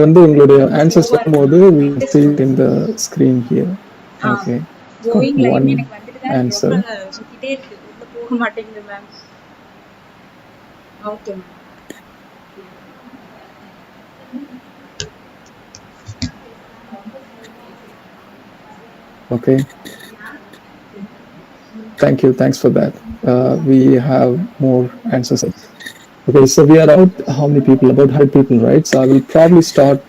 வந்து உங்களுடைய ஆன்சர்ஸ் வரும்போது we will see it in the screen here. Okay. Got one answer. சுத்திட்டே இருக்கு, உள்ள போக மாட்டேங்குது ma'am. Okay ma'am. Okay. Thank you. Thanks for that. We have more answers. Okay, so we are out how many people? About 100 people, right? So I will probably start,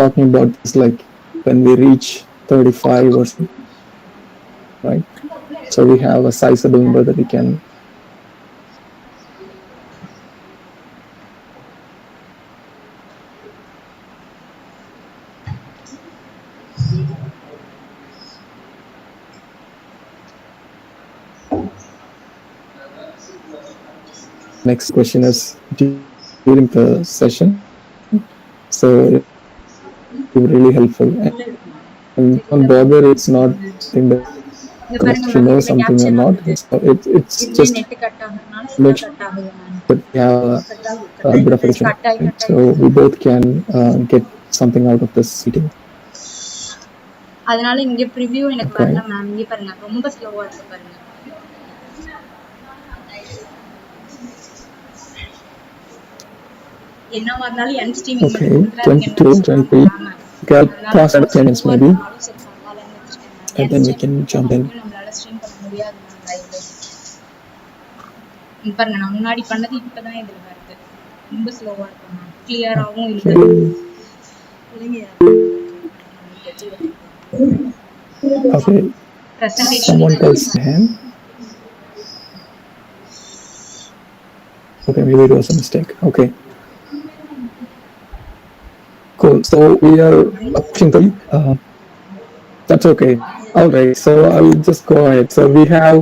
talking about this like when we reach 35 or something, right? So we have a sizable number that we can. Next question is during the session. So it's really helpful. And don't bother, it's not thing that you know something or not. It's just make sure that we have a bit of a right? So we both can get something out of this meeting. அதனால இங்க preview எனக்கு வரல ma'am. இங்க பாருங்க, ரொம்ப ஸ்லோவா இருக்கு பாருங்க. என்னவா இருந்தாலும் என் streaming Okay, 22, 23. Okay, pause at 10 minutes maybe. And then we can jump in. நம்மளால ஸ்ட்ரீம் பண்ண முடியாது மேம் லைவ்ல. இங்க பாருங்க, நான் முன்னாடி பண்ணது இப்பதான் இதுல வருது. ரொம்ப ஸ்லோவா இருக்கு மேம். கிளியராவும் இல்ல. Okay. Someone tells him. Okay, maybe it was a mistake. Okay. Cool. So we are approaching the. That's okay. All right. So I'll just go ahead. So we have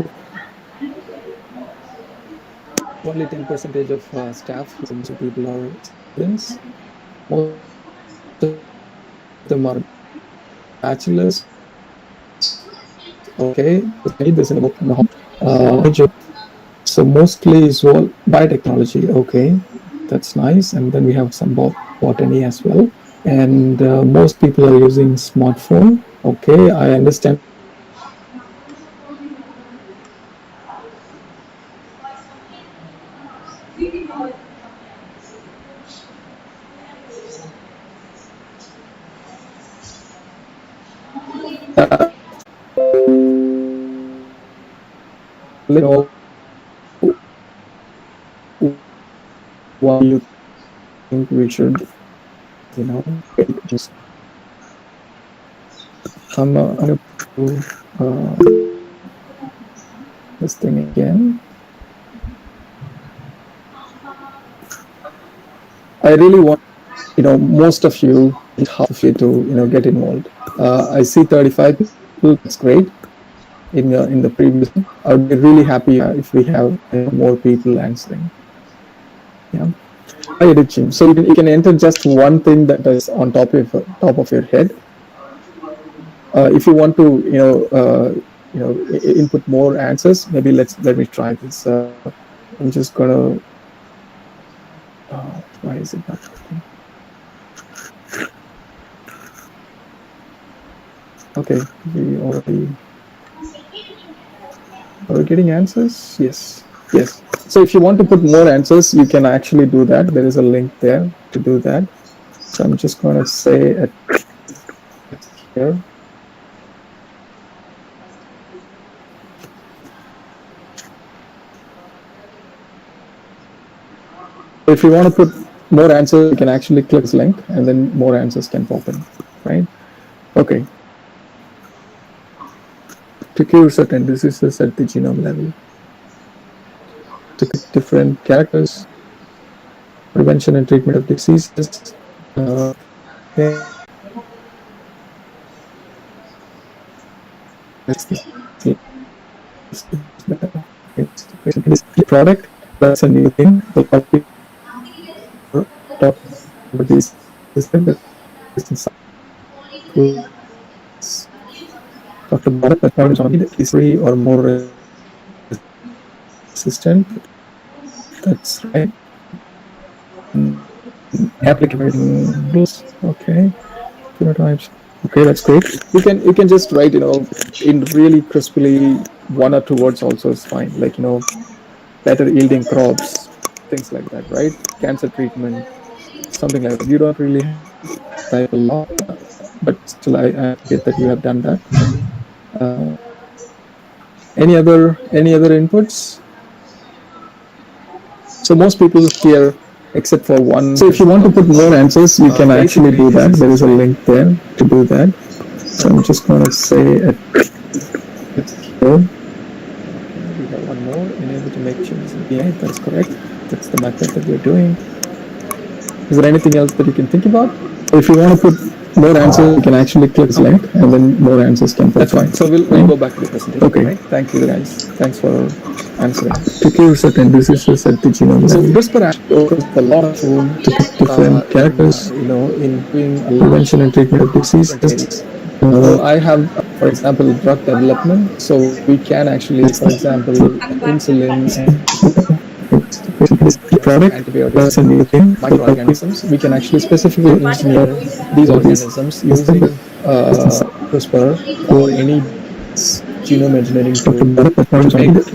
only 10% of staff. Some people are students. Most of them are bachelors. Okay. This in major. So mostly is all biotechnology. Okay, that's nice. And then we have some botany as well. And most people are using smartphone. Okay, I understand. What you think we should, just I'm gonna do this thing again. I really want, most of you, half of you to, get involved. I see 35 people. That's great. In the previous, I would be really happy if we have more people answering. Yeah. Editing. So you can enter just one thing that is on top of your head. If you want to, input more answers, maybe let me try this. I'm just gonna. Why is it not working? Okay, are we getting answers? Yes. So if you want to put more answers, you can actually do that. There is a link there to do that. So I'm just going to say it here. If you want to put more answers, you can actually click this link and then more answers can pop in, right? Okay. To cure certain diseases at the genome level. To different characters, prevention and treatment of diseases. Product, that's a new thing. Talk about this system. Talk about it, but is three or more resistant. That's right. applicable rules. Okay, phenotypes. Okay, that's great. You can just write in really crisply 1 or 2 words also is fine. Like better yielding crops, things like that, right? Cancer treatment, something like that. You don't really have to type a lot, but still I appreciate that you have done that. Uh, any other inputs? So most people here, except for one. So if you want to put more answers, you can actually do that. There is a link there to do that. So I'm just going to say it here. We have one more. Enable to make changes in BI. That's correct. That's the method that we're doing. Is there anything else that you can think about? If you want to put more answers, you can actually click this link, and then more answers can. That's fine. So we'll go back to the presentation. Okay. Right? Thank you, guys. Thanks for answering. To give certain diseases at the genome. So CRISPR actually offers a lot of room to pick different characters, in doing prevention and treatment of diseases. So I have, for example, drug development. So we can actually, for example, insulin product, antibiotics, and microorganisms. We can actually specifically engineer these organisms using CRISPR or any genome engineering tool to make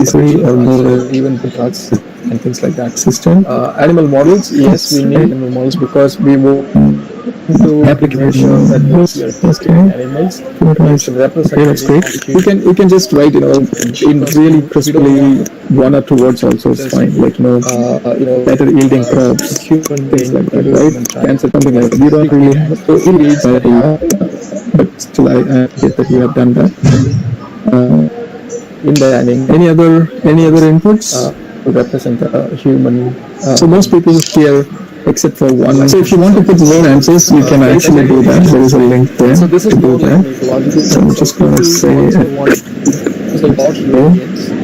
easily or more even the drugs and things like that. System. Animal models, yes, we need animal models because we want to application that we are testing animals. It's representative. That's great. You can just write in really crisply 1 or 2 words also is fine. Like better yielding crops, things like that, right? Cancer, something like that. You don't really have to type a lot, but still I appreciate that you have done that. In the ending, any other inputs to represent a human? So most people here, except for one. So if you want to put more answers, you can actually do that. There is a link there. So this is to do that. So I'm just going to say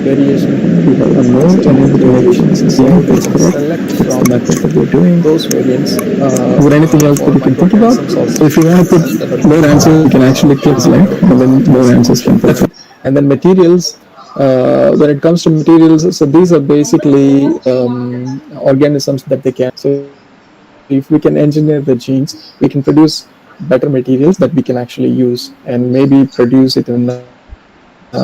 variation. We have a more enable variations. Yeah, that's correct. Select from method that we're doing those variants. Is there anything else that you can think about? So if you want to put more answers, you can actually click this link, and then more answers can put. And then materials. When it comes to materials, so these are basically organisms that they can. So if we can engineer the genes, we can produce better materials that we can actually use and maybe produce it in a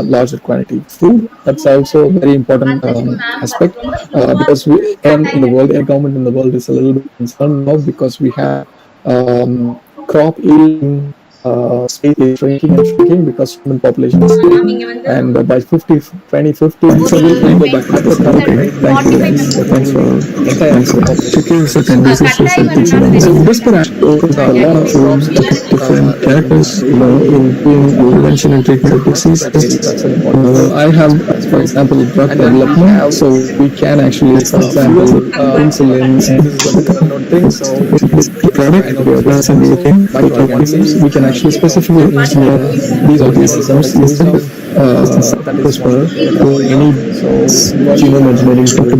larger quantity. Food, that's also a very important aspect because everyone in the world, every government in the world is a little bit concerned now because we have crop yielding space is shrinking and shrinking because human population is growing. And by 2050, so we'll go back to the okay. Thank you guys. Thanks for answering. To give certain diseases at the genome. So CRISPR actually opens a lot of room to pick different characters, in doing prevention and treatment of diseases. I have, for example, drug development. So we can actually, for example, insulin and this is a unknown thing. So product, microorganisms, we can actually specifically engineer these organisms using CRISPR or any genome engineering tool to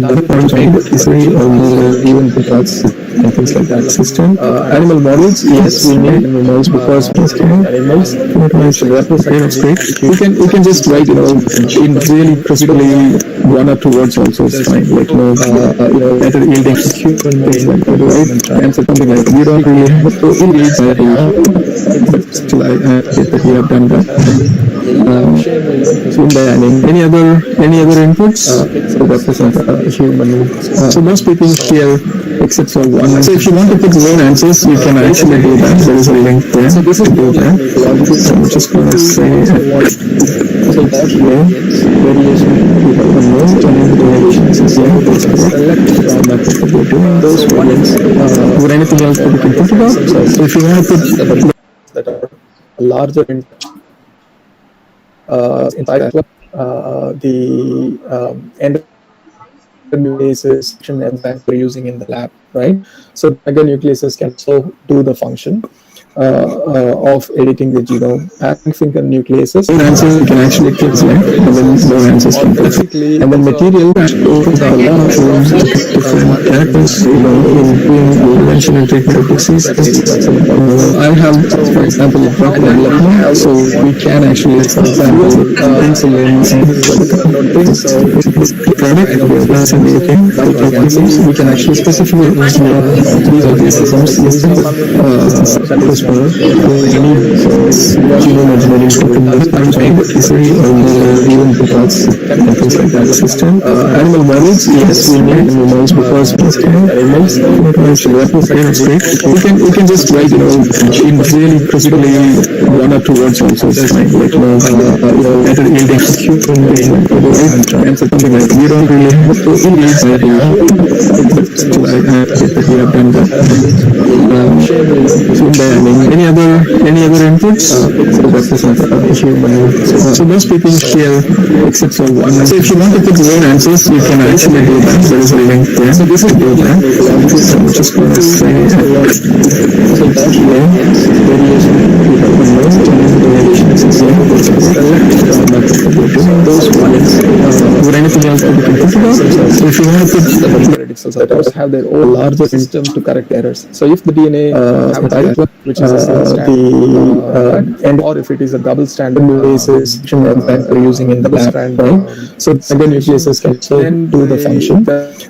make easily or more even the drugs and things like that. System. Animal models, yes, we need animal models because animals represent. That's great. You can just write in really crisply 1 or 2 words also is fine. Like better yielding things like that, right? Answer something like that. You don't really have to type a lot, but still I appreciate that you have done that. In the ending, any other inputs to represent a human? So most people here, except for one. So if you want to put more answers, you can actually do that. There is a link there. So this is do that. So I'm just going to say variation. We have a more enable variations. Yeah, that's correct. Select from method that we're doing those variants. Is there anything else that you can think about? So if you want to put that are larger inside the endonucleases enzyme we're using in the lab, right? So meganucleases can also do the function of editing the genome. Adding finger nucleases. More answers, you can actually click link, and then more answers can click. And then material opens a lot of rooms to pick different characters, in doing prevention and treatment of diseases. I have, for example, drug development. So we can actually, for example, insulin and this is a thing. So product, microorganisms, we can actually specifically these are the systems CRISPR, any genome engineering technology, even plots and things like that system. Animal models, yes, we need animal models because animals, we can just write, in really crisply one or two words also. It's fine. Like, better yielding human being, and something like that. We don't really have to engage that. We have done that. Any other inputs? So most people share except for one. So if you want to put more answers, you can actually do that. There is a link there. So this is good. So I'm just going to say would anything else that you can think about? So if you want to put predicts that have their own larger system to correct errors. So if the DNA have a type, which is and or if it is a double strand basis that we're using in the lab, right? So again, nucleases can do the function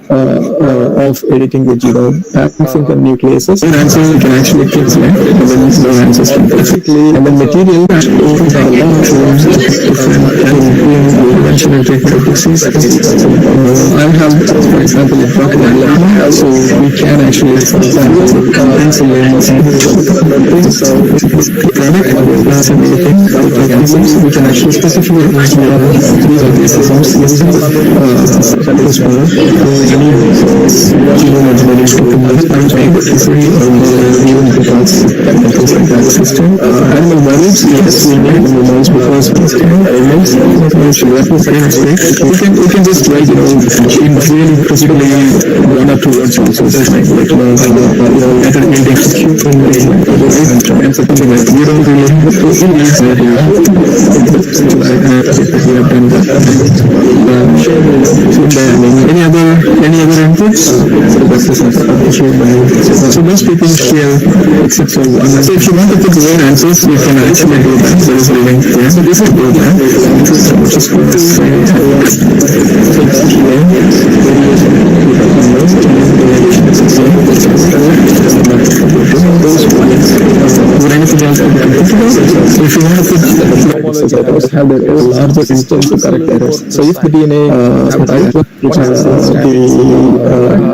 of editing the genome, sync and nucleases. And answers you can actually click select, and then no answers can basically, and then material I have, for example, a drug development, so we can actually insulin, so we can actually specifically these are the systems genome engineering even plots and things like that system. Animal models, yes, we need animal models because animals, we can just write, in really crisply one or two words also. It's fine. Like, better yielding human being, and something like that. We don't really have to engage that. We have done that. Any other inputs? So most people share except for one. So if you want to put more answers, you can actually do that. There is a link there. So this is good. So I'm just going to say would anything else that you can think about? So if you want to put have their own larger system to correct errors. So if the DNA which has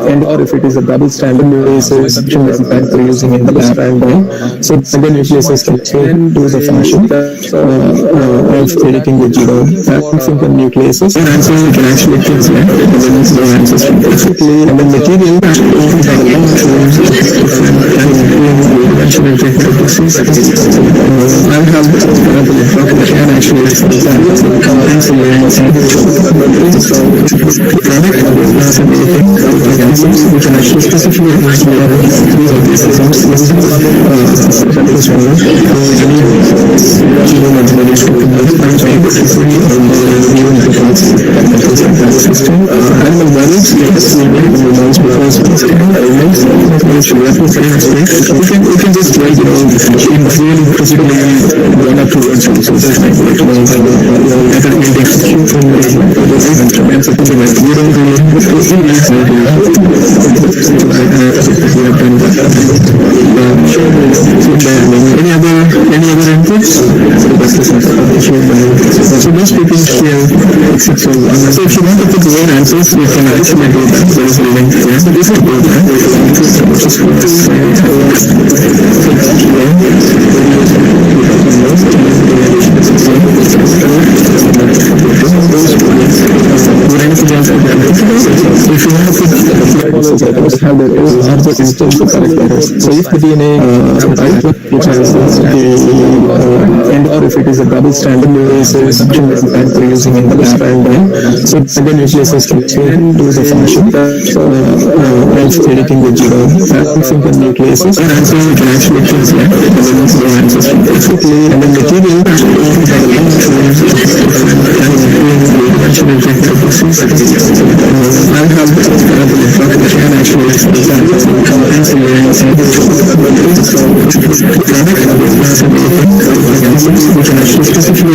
and or if it is a double strand basis that we're using in the lab, so again nucleases can do the function of editing the genome, sync and nucleases. And answers you can actually click select, and then no answers basically, and then material I have can actually insulin, we can actually specifically animal models, yes, we need animal models because we can just write, in really crisply one or two words also. It's fine. Like, better yielding human being, and something like that. We don't really have to engage that. We have done that. Any other inputs? So most people share except for one. So if you want to put more answers, you can actually do that. There is a link there. So this is good. So I'm just going to say would anything else that you can think about? If you want to put have their own larger system to correct errors. So if the DNA which has and or if it is a double strand basis that we're using in the lab, so again nucleases can do the function of editing the genome, sync and nucleases. And answers you can actually click select, and then no answers basically, and then material I have can actually we can actually specifically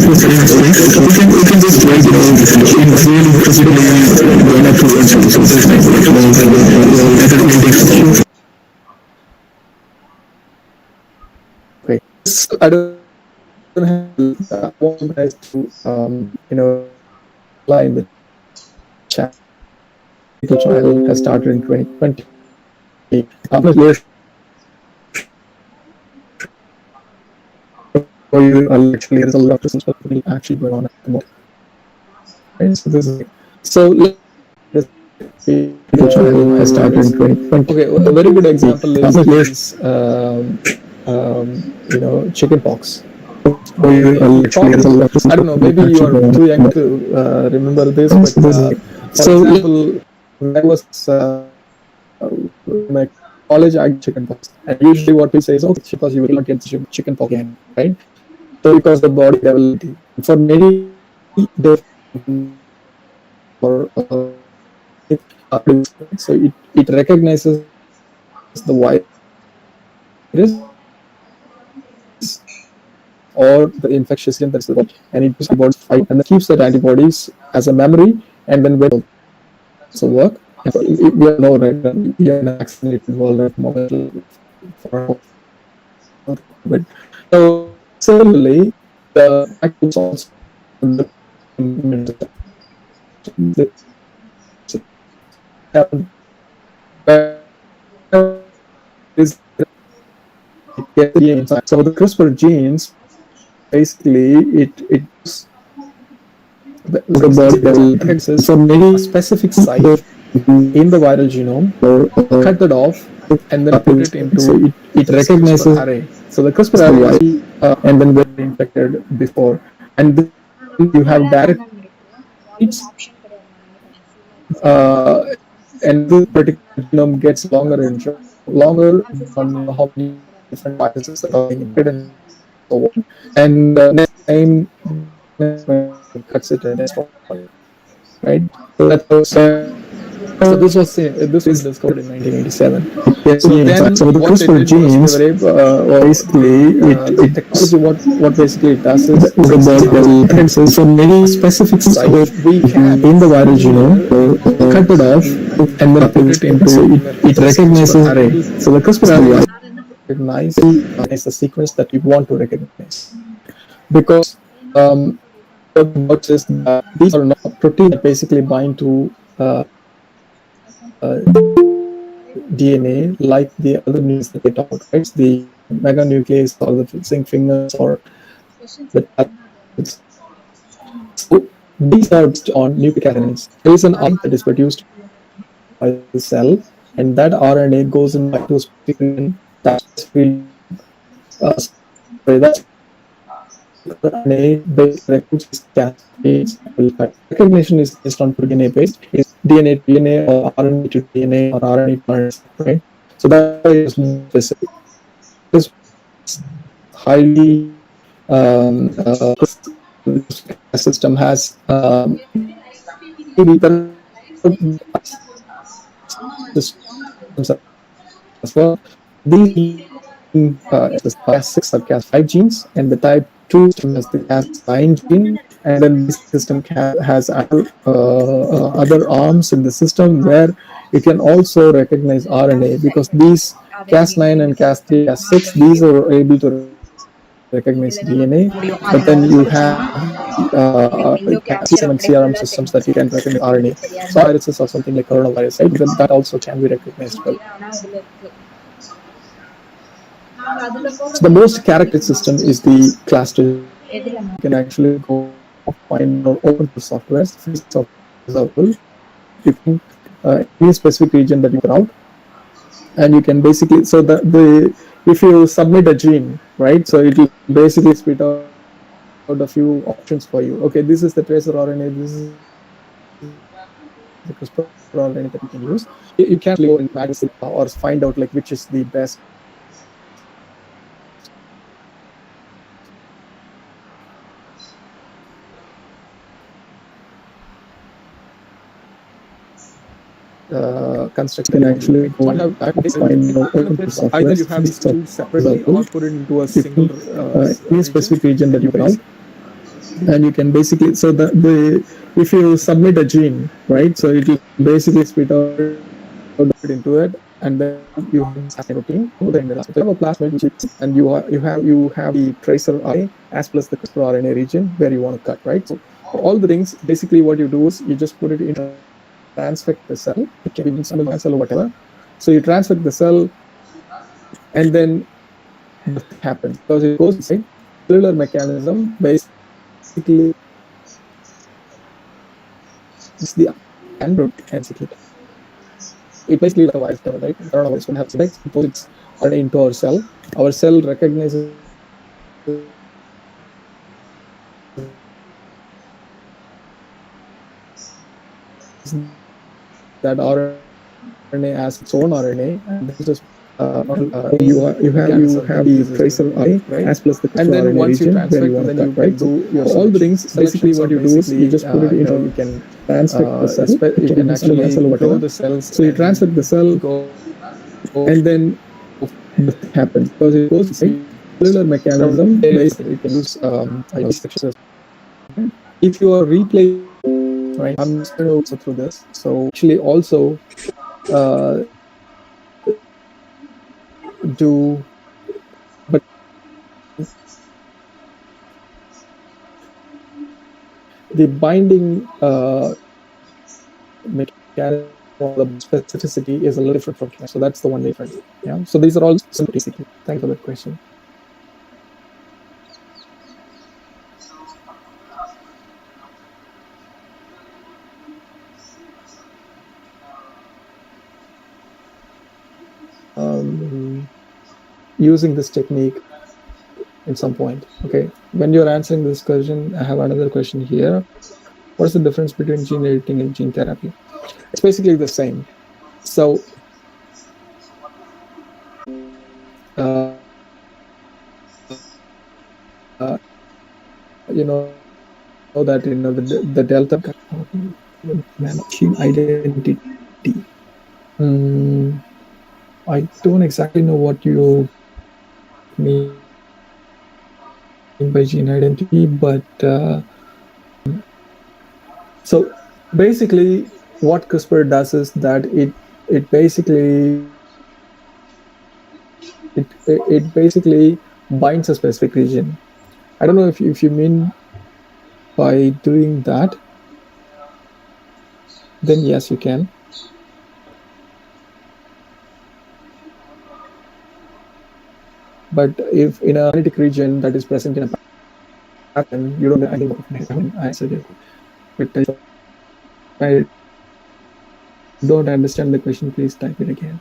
we can just like in really physically run up towards you. So there's like that it will take some. Okay. Yes, I don't have to. I want you guys to reply in the chat. Clinical trial has started in 2020. Leadership show you actually the result of research actually going on at the moment. Right? So this is so let's say clinical trial has started in 2020. Okay, a very good example is chicken pox. So you actually result of research. I don't know. Maybe you are too young to remember this, but for example, when I was in my college, I got chicken pox, and usually what we say is, okay, because you will not get chicken pox again, right? So because the body developed for many or so it recognizes the virus or the infectious agent that is the body, and it puts antibodies fight and then keeps that antibodies as a memory, and then when also work. And we all know, right, we are in a vaccinated world at the moment for COVID. So similarly, the vaccines also immune system. Wherever is it gets the inside. So the CRISPR genes basically it the body develops for many specific site in the viral genome, cut it off, and then put it into so it recognizes CRISPR array. So the CRISPR array and then when infected before, and then you have direct and this particular genome gets longer and longer on how many different viruses that are being infected and so on. And next time the recognizes when it cuts it and destroys it, right? So that's how. So this was discovered in 1987. Yes, so then so the CRISPR genes basically it technology what basically it does is the body develops so many specific sites we can in the viral genome cut it off and then put it into it recognizes array. So the CRISPR array recognize the sequence that you want to recognize because what it works is that these are not proteins that basically bind to DNA like the other nucleus that we talk about, right? The meganucleus or the zinc fingers or the plasmids. So these are based on nucleic acids. There is an RNA that is produced by the cell, and that RNA goes and binds to a specific region that specifically sorry, that specific RNA basically recruits these cascades that will cut. Recognition is based on DNA based. It's DNA to DNA or RNA to DNA or RNA to RNA, right? So that's why it is more specific. That is why it's highly system has maybe there are systems as well. These gene Cas6 or Cas5 genes, and the type 2 system has the Cas9 gene, and then the basic system has other arms in the system where it can also recognize RNA because these Cas9 and Cas3, Cas6, these are able to recognize DNA, but then you have the Cas7 and CRM systems that you can recognize RNA. So viruses or something like coronavirus, right? Then that also can be recognized well. So the most characteristic system is the cluster genome. You can actually go find or open the software, free software is available. You can any specific region that you put out, and you can basically so the if you submit a gene, right? So it will basically spit out a few options for you. Okay, this is the tracer RNA, this is the CRISPR RNA that you can use. You can actually go and or find out like which is the best construct can actually go and find open source software. Either you have these tools separately or put it into a single any specific region that you can out, and you can basically, so the if you submit a gene, right, so it will basically spit out into it, and then you have this Cas9 protein over the endoplast. So you have a plasmid which is, and you have the tracer RNA as well as the CRISPR RNA region where you want to cut, right? So for all the things, basically what you do is you just put it in, transfect the cell. It can be means animal cell or whatever. So you transfect the cell, and then the thing happens because it goes inside. Cellular mechanism basically makes the and basically it basically like a virus, right? Coronavirus when it has index, it puts its RNA into our cell. Our cell recognizes that RNA as its own RNA, and then it just you have the tracer RNA as well as the CRISPR RNA region where you want to cut, right? So for all the things, basically what you do is you just put it into, you can transfect the cell. It can be animal cell or whatever. So you transfect the cell, and then the thing happens because it goes inside. Cellular mechanism basically it can use if you are replacing, right, I'm just going to also through this. So actually also do, but the binding mechanism or the specificity is a little different from cancer. So that's the one difference. Yeah. So these are all simple basically. Thank you for that question. Using this technique in some point. Okay. When you're answering this question, I have another question here. What's the difference between gene editing and gene therapy? It's basically the same. So you know that the delta gene identity. I don't exactly know what you mean by gene identity, but so basically, what CRISPR does is that it basically it basically binds a specific region. I don't know if you mean by doing that, then yes, you can. But if in a genetic region that is present in a pattern, you don't know anything about it. I mean, I answered it. But if I don't understand the question, please type it again.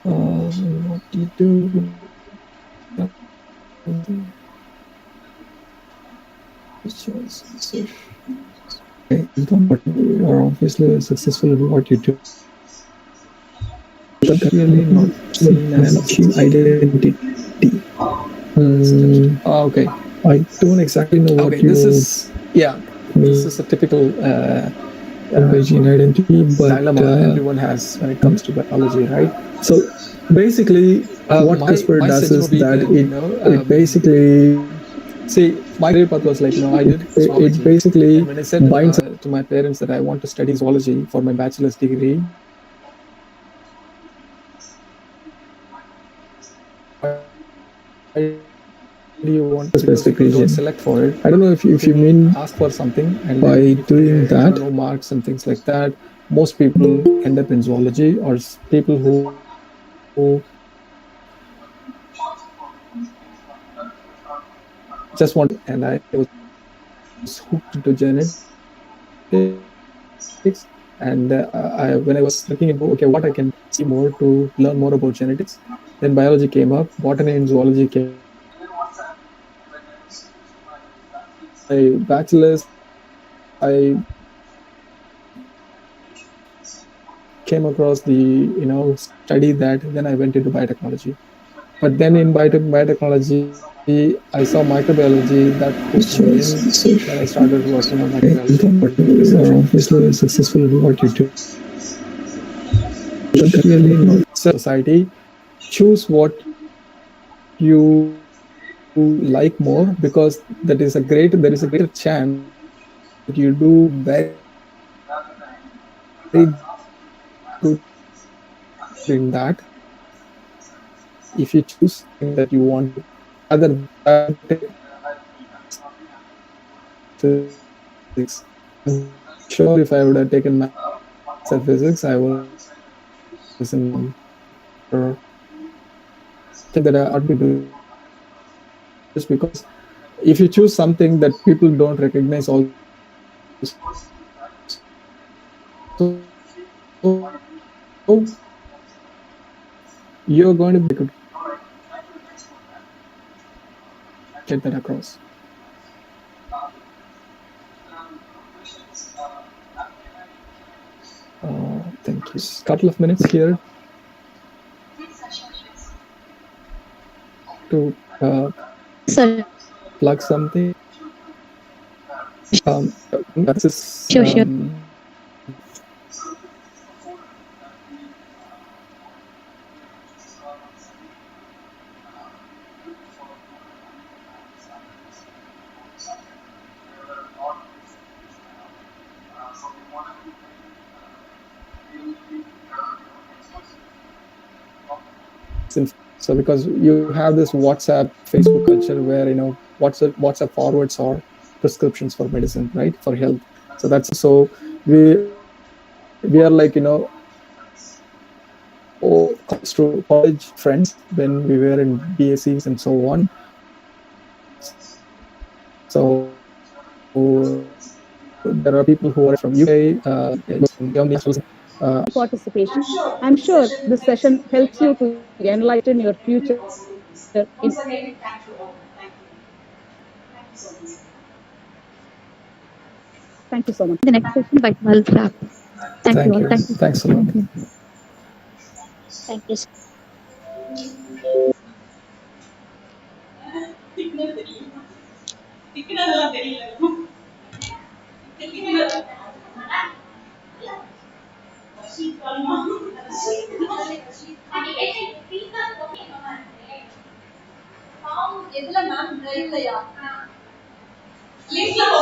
What do you do? You are obviously successful in what you do, but really not seen as achieve identity. Okay. I don't exactly know what you. This is This is a typical gene identity, but dilemma everyone has when it comes to biology, right? So basically, what CRISPR does is that it basically see my career path was like I did zoology. It basically and when I said to my parents that I want to study zoology for my bachelor's degree, why do you want to specific region? Don't select for it. I don't know if you mean ask for something and by doing that no marks and things like that. Most people end up in zoology or people who just want to, and I was hooked into genetics. And when I was looking into okay, what I can see more to learn more about genetics, then biology came up, botany and zoology came up. My bachelor's, I came across the study that, then I went into biotechnology. But then in biotechnology, I saw microbiology that hooked me in. Then I started working on microbiology research. Obviously, successful in what you do. But really not society. Choose what you like more, because there is a greater chance that you do very good in that if you choose something that you want to do, rather than take maths or physics. I'm sure if I would have taken maths or physics, I was in or something that I ought to be doing right now. Just because if you choose something that people don't recognize also, you're going to be able to get that across. Thank you. Couple of minutes here to plug something. This is so because you have this WhatsApp, Facebook culture where WhatsApp forwards or prescriptions for medicine, right, for health. So that's so we are like college friends when we were in BSCs and so on. So there are people who are from UK, US, and Germany as well as I'm sure this session helps you to enlighten your future in Thank you so much. thank you. Thanks a lot. Yes, ma'am.